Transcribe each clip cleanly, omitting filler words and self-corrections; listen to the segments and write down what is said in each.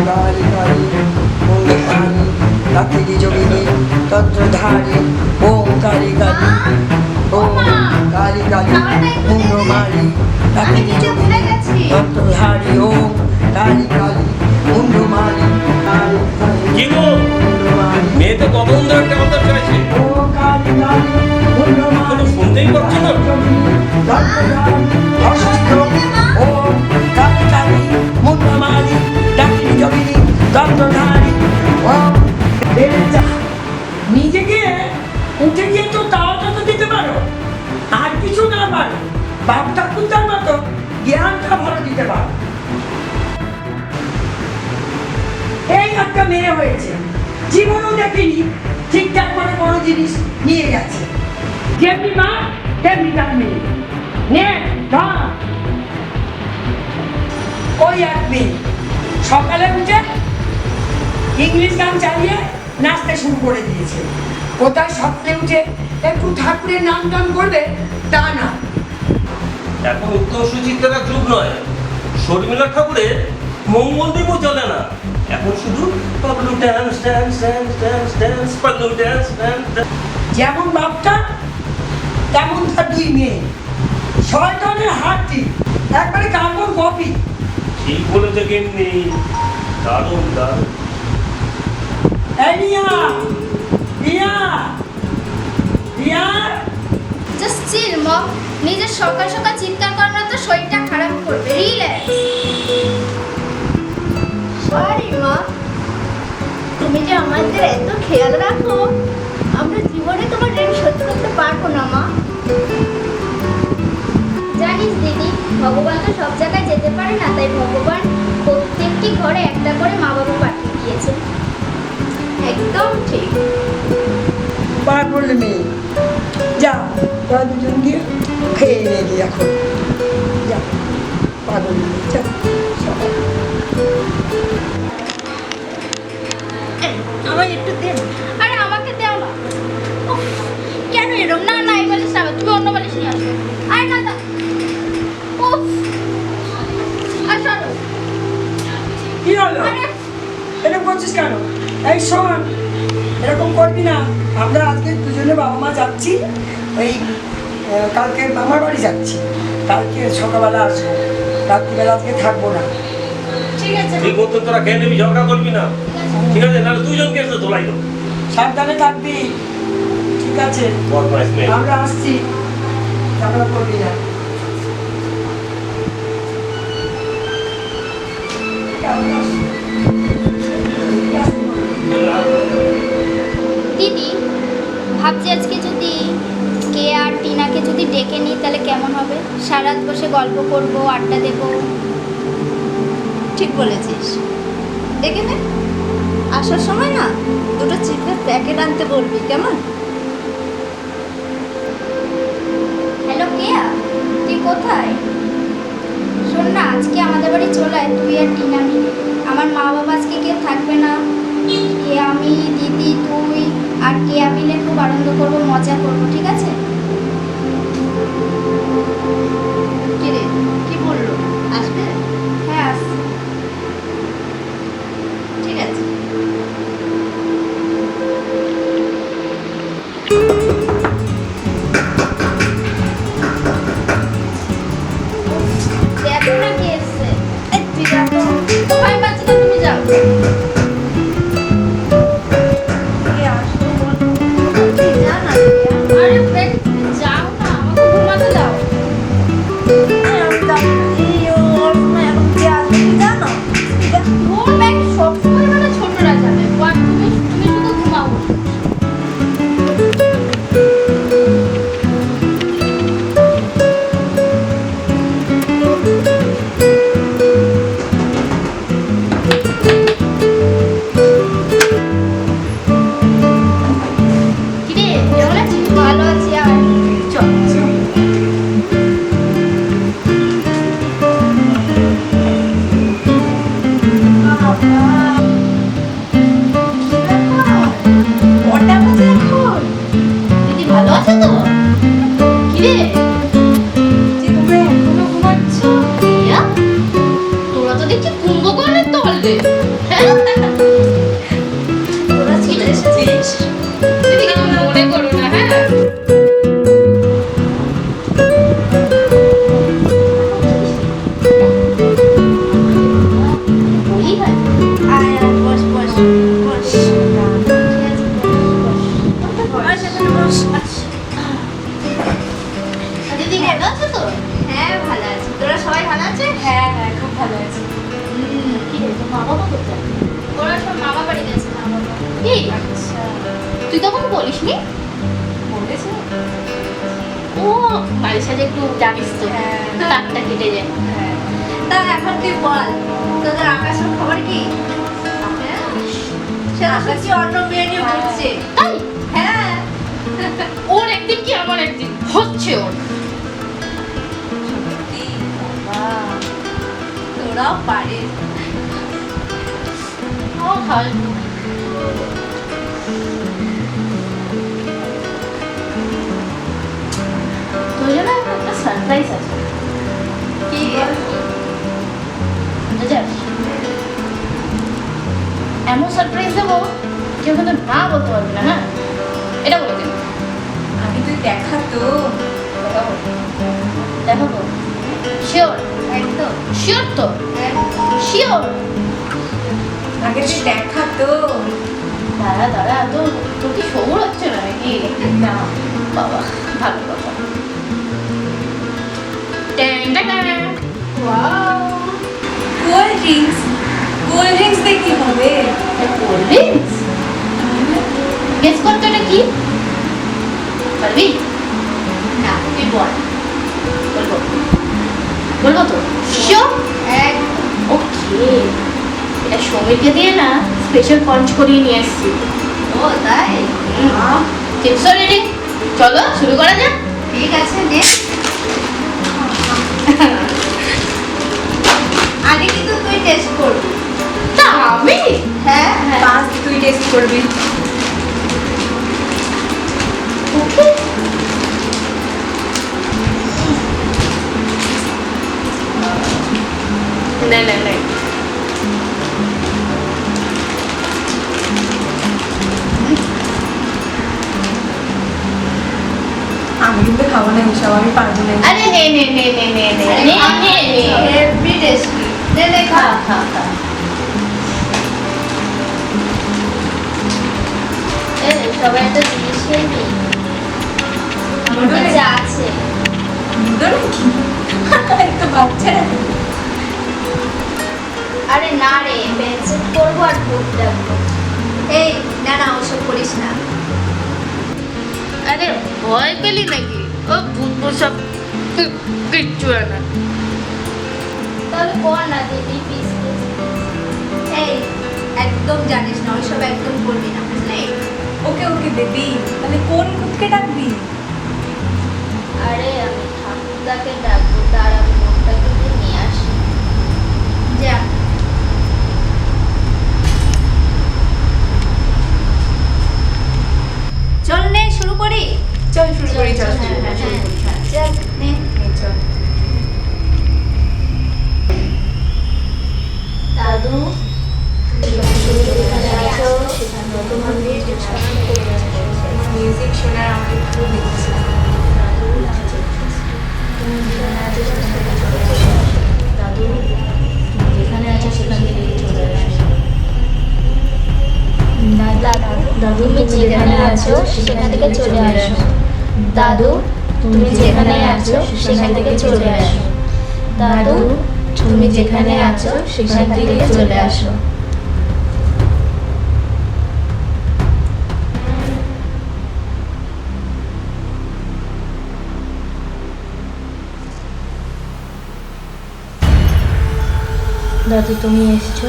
কালী কালী মুন্ডমালি ডাকিনী যোগিনী তন্ত্রধারী ওম কালী কালী ওম কালী কালী মুন্ডমালি ডাকিনী যোগিনী তন্ত্রধারী ওম কালী কালী মুন্ডমালি কি গো মেয়ে তো কখন ধরে একটা কথা চাইছে ওম কালী কালী মুন্ডমালি শুনতেই পাচ্ছ না অসুস্থ ওম কালী কালী মুন্ডমালি ডাকিনী যোগিনী তন্ত্রধারী ওম নিজেকে উঠে গিয়ে তো তাওটা তো দিতে পারো, আর কিছু না পারো বাপ ঠাকুরদার মতো জ্ঞানটা ভালো দিতে পারো। এই একটা মেয়ে হয়েছে, জীবনও দেখিনি ঠিকঠাক করে বড় জিনিস নিয়ে গেছে, যেমনি মা তেমনি তার মেয়ে নে ধর। ওই এক মেয়ে সকালে উঠে ইংলিশ গান চালিয়ে নাচতে শুরু করে দিয়েছে। কোথায় স্বপ্নে উঠে একটু ঠাকুরের নাম টাম করবে তা না। এখন উত্তম সুচিত্রার যুগ নয়, শর্মিলা ঠাকুরের মঙ্গল দ্বীপও চলে না, এখন শুধু Pablo dance dance dance dance dance Pablo dance dance. যেমন বাপটা তেমন তার দুই মেয়ে, শয়তানের হাতটি একবারে কার্বন কপি। ঠিক বলেছে কেমনি, দারুণ দারুণ। এই রিয়া রিয়া রিয়া জাস্ট চিল মম, নিজের সকাল সকাল চিৎকার করানো তো শরীরটা খারাপ করবে, রিল্যাক্স। সরি মা, তুমি যে আমাদের এত খেয়াল রাখো, আমরা জীবনে তোমার ঋণ শোধ করতে পারবো না মা। জানিস দিদি, ভগবান তো সব জায়গায় যেতে পারে না, তাই ভগবান প্রত্যেকটি ঘরে একটা করে মা বাবা পাঠিয়ে দিয়েছে। একদম ঠিক। পার পড়লে মেয়ে, যা তোরা দুজন গিয়ে খেয়ে নিয়ে গিয়ে এখন যা পাগল মেয়ে, যা সবাই। আমাকে একটু দেন। আরে আমাকে দাও না। উফ, কেন এরকম? না না, এই বালিশ না, তুমি অন্য বালিশ নিয়ে আসো। আরে না না, উফ, আসো। কি হলো, এরকম করছিস কেন? এই শোন, এরকম করবি না। আমরা আজকে দুজনে বাবা মা যাচ্ছি, ওই কালকে মামার বাড়ি যাচ্ছি, কালকে সকালবেলা আসবো, রাত্রিবেলা আজকে থাকবো না। ঠিক আছে ঠিক মতো তোরা খেয়ে নিবি, ঝগড়া করবি না, ঠিক আছে? নাহলে দুজনকে এসে তোলাই দেবো। সাবধানে থাকবি, ঠিক আছে? বদমাইশ মেয়ে। আমরা আসছি, ঝগড়া করবি না। দিদি, ভাবছি আজকে যদি কে আর টিনাকে যদি ডেকে নিই তাহলে কেমন হবে? সারা রাত বসে গল্প করব, আড্ডা দেব। ঠিক বলেছিস, ডেকে নে। আসার সময় না দুটো চিপের প্যাকেট আনতে বলবি, কেমন? হ্যালো কেয়া, তুই কোথায়? শোন না, আজকে আমাদের বাড়ি চলে আয়, তুই আর টিনা মিলে। আমার মা বাবা আজকে কেউ থাকবে না, আমি, দিদি, তুই আর কেয়া মিলে খুব আনন্দ করবো, মজা করবো, ঠিক আছে? কি রে, কি বললো? আসবে? হ্যাঁ আসছি। ঠিক আছে। দেখো না কে এসছে। এই তুই যা তো, ভয় পাচ্ছি না, তুমি যাও। কে আসবে বল? তুই যা না। আরে বেট, তুমি যাও না, আমাকে ঘুমাতে দাও। আমি যাবো না। এই ওর সময় এখন কে আসবে তুই জানো? তুই যা। ঘুম ব্যাগ সবসময় মানে ছোটরা যাবে, তুমি শুধু ঘুমাও। কিরে, কেমন আছিস? ভালো আছি। আর চল চল। কটা বাজে এখন? দিদি ভালো আছে তো? কিরে, যে তোমরা এখনো ঘুমাচ্ছ? রিয়া, তোরা তো দেখছি কুম্ভকর্ণের দল রে। হ্যাঁ? কোথায়? ওরা সব মামা বাড়ি গেছে, মা বাবা। এই আচ্ছা, তুই তখন বলিসনি? বলেছে ও মাঝে সাঝে একটু জানিস তো, হ্যাঁ। তারটা কেটে যায়। হ্যাঁ তা এখন তুই বল, তোদের আকাশের খবর কি? সে আকাশ কি অন্য মেয়ে নিয়ে ঘুরছে? তাই? হ্যাঁ। ওর একদিন কি আমার একদিন হচ্ছে ওর। সত্যি বাবা, তোরাও পারিস। ও ফালতু। তোর জন্য একটা সারপ্রাইজ আছে। কি বুঝতে যাস? এমন সারপ্রাইজ দেবো যে ওকে তো না বলতে পারবি না, হ্যাঁ? এটা বলে দিন। আমি তুই দেখা তো দেখো তো, শিওর? একদম শিওর তো? শিওর? আগে তুই দেখা তো দাঁড়া দাঁড়া, তো তোর কি সবুর হচ্ছে না নাকি? না বাবা, ভালো কথা। ট্যাং ট্যাং ট্যাং। ওয়াও কোল্ড ড্রিঙ্কস দিয়ে কি হবে কোল্ড ড্রিঙ্কস? গেস কর তো এটা কি? পারবি? না, তুই বল। বলবো? বলবো তো? শিওর? ওকে, এটা সবাইকে দিয়ে না স্পেশাল পঞ্চ করিয়ে নিয়ে এসেছি। ও তাই? Tips ready? চলো শুরু করা যাক। ঠিক আছে, নে। আগে কিন্তু তুই টেস্ট করবি। তা আমি? হ্যাঁ হ্যাঁ। পাঁচ তুই টেস্ট করবি ওকে। না না না, আমি কিন্তু খাবো না এসব আমি পারবো না আরে নে নে নে নে নে নে নে নে নে, হেভি টেস্টি। নে নে, খা খা খা। এই সবাই একটা জিনিস খেয়ে নি, আমার কাছে আছে। দুধ নাকি একটু বাচ্চা আরে না রে, পেন্সিল করবো আর ভূত দেখবো। এই না না, ওসব করিস না। আরে ভয় পেলি নাকি? ও ভূত সব কিচ্ছু না। তাহলে কর না দিদি, প্লিজ। এই একদম জানিস না, ওইসব একদম করবি না, বুঝলে? ওকে ওকে বেবি তাহলে কোন কুককে ডাকবি আরে আমি ঠাকুরদাকে ডাকবো, তার আমি মনটাকে নিয়ে আসি। যা। চল নে, শুরু করি। চল শুরু করি চল হ্যাঁ, শুরু হ্যাঁ, করি হ্যাঁ। চল নে। চল দাদু, মিউজিক শোনার আমার খুব ইচ্ছা যেখানে আছে সেখান থেকে চলে আসে। দাদু, তুমি যেখানে আছো সেখান থেকে চলে আসো। দাদু, তুমি যেখানে আছো সেখান থেকে চলে আসো। দাদু, তুমি যেখানে আছো সেখান থেকে চলে আসো। দাদু তুমি এসছো?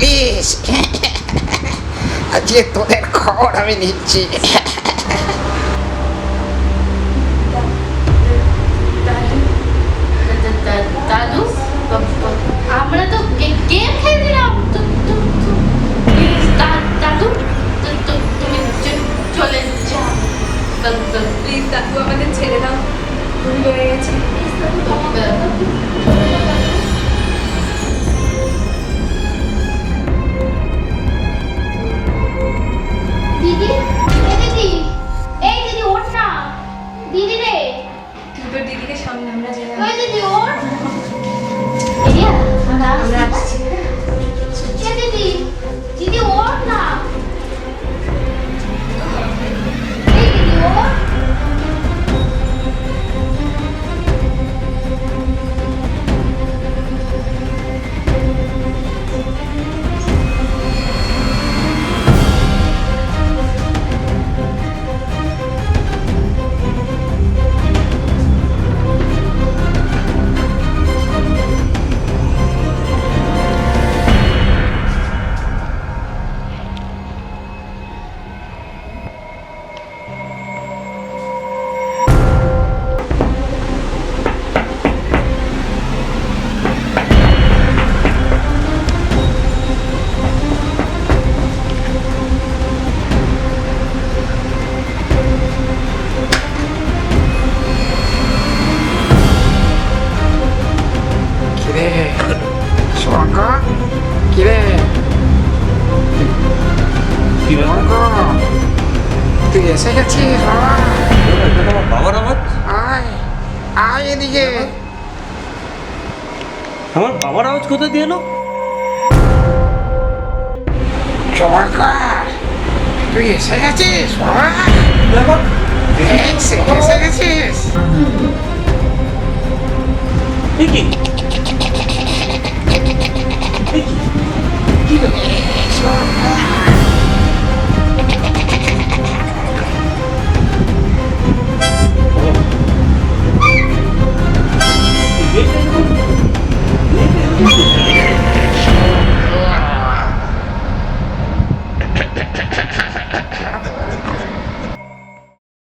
থাকিস আজকে তোদের খবর আমি নিচ্ছি। দাদু আমরা তো গেম খেলছিলাম দাদু তুমি চলে যাও প্লিজ দাদু আমাদের ছেড়ে দাও, ভুল হয়ে গেছে। দিদি, দিদি, এই দিদি ওঠ না, দিদি রে, তুই তোর দিদিকে সামনে, আমরা যেতে ওই দিদি ওঠ। এরিয়া, আমরা আসছি। এই দিদি, দিদি ওঠ না। এই দিদি ওঠ। কিরে শুভঙ্কর, কিরে কি ব্যাপার? শুভঙ্কর, তুই এসে গেছিস বাবা? এটা তো আমার বাবার আওয়াজ। আয় আয় এদিকে। আমার বাবার আওয়াজ কোথা দিয়ে এলো? শুভঙ্কর, তুই এসে গেছিস বাবা? ব্যাপার এসে গেছিস? এ কি? এ কি? কি ব্যাপার? শুভঙ্কর,